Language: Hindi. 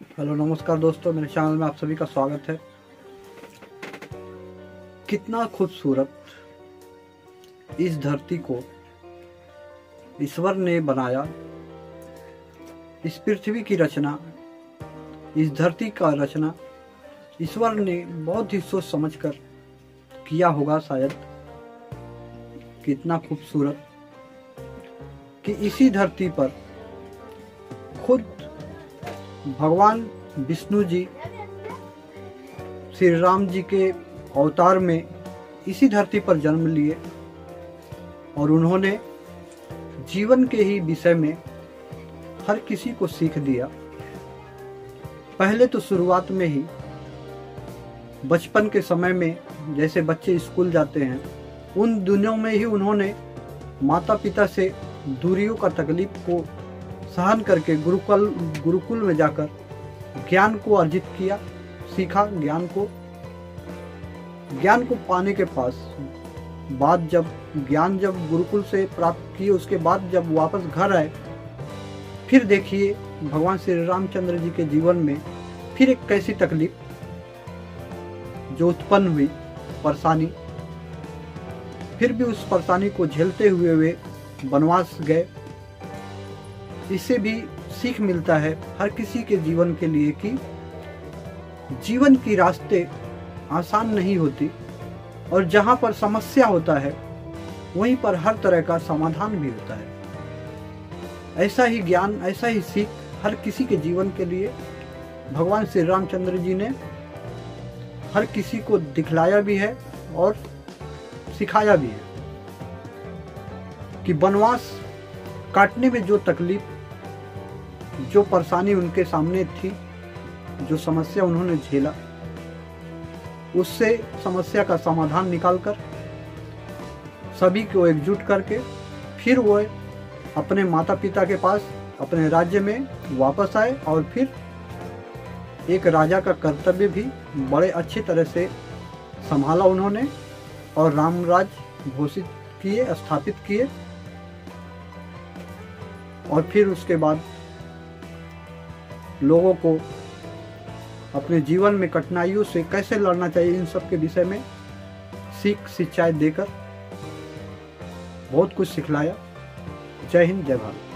हेलो नमस्कार दोस्तों, मेरे चैनल में आप सभी का स्वागत है। कितना खूबसूरत इस धरती को ईश्वर ने बनाया। इस पृथ्वी की रचना, इस धरती का रचना ईश्वर ने बहुत ही सोच समझकर किया होगा शायद। कितना खूबसूरत कि इसी धरती पर खुद भगवान विष्णु जी श्री राम जी के अवतार में इसी धरती पर जन्म लिए और उन्होंने जीवन के ही विषय में हर किसी को सीख दिया। पहले तो शुरुआत में ही बचपन के समय में जैसे बच्चे स्कूल जाते हैं, उन दिनों में ही उन्होंने माता पिता से दूरियों का तकलीफ को सहन करके गुरुकुल में जाकर ज्ञान को अर्जित किया, सीखा। ज्ञान को पाने के बाद जब गुरुकुल से प्राप्त किए, उसके बाद जब वापस घर आए, फिर देखिए भगवान श्री रामचंद्र जी के जीवन में फिर एक कैसी तकलीफ जो उत्पन्न हुई, परेशानी। फिर भी उस परेशानी को झेलते हुए वे वनवास गए। इससे भी सीख मिलता है हर किसी के जीवन के लिए कि जीवन की रास्ते आसान नहीं होती और जहाँ पर समस्या होता है वहीं पर हर तरह का समाधान भी होता है। ऐसा ही ज्ञान, ऐसा ही सीख हर किसी के जीवन के लिए भगवान श्री रामचंद्र जी ने हर किसी को दिखलाया भी है और सिखाया भी है कि वनवास काटने में जो तकलीफ, जो परेशानी उनके सामने थी, जो समस्या उन्होंने झेला, उससे समस्या का समाधान निकालकर सभी को एकजुट करके फिर वो अपने माता पिता के पास, अपने राज्य में वापस आए और फिर एक राजा का कर्तव्य भी बड़े अच्छी तरह से संभाला उन्होंने और रामराज घोषित किए, स्थापित किए। और फिर उसके बाद लोगों को अपने जीवन में कठिनाइयों से कैसे लड़ना चाहिए, इन सब के विषय में शिक्षाएं देकर बहुत कुछ सिखलाया। जय हिंद, जय भारत।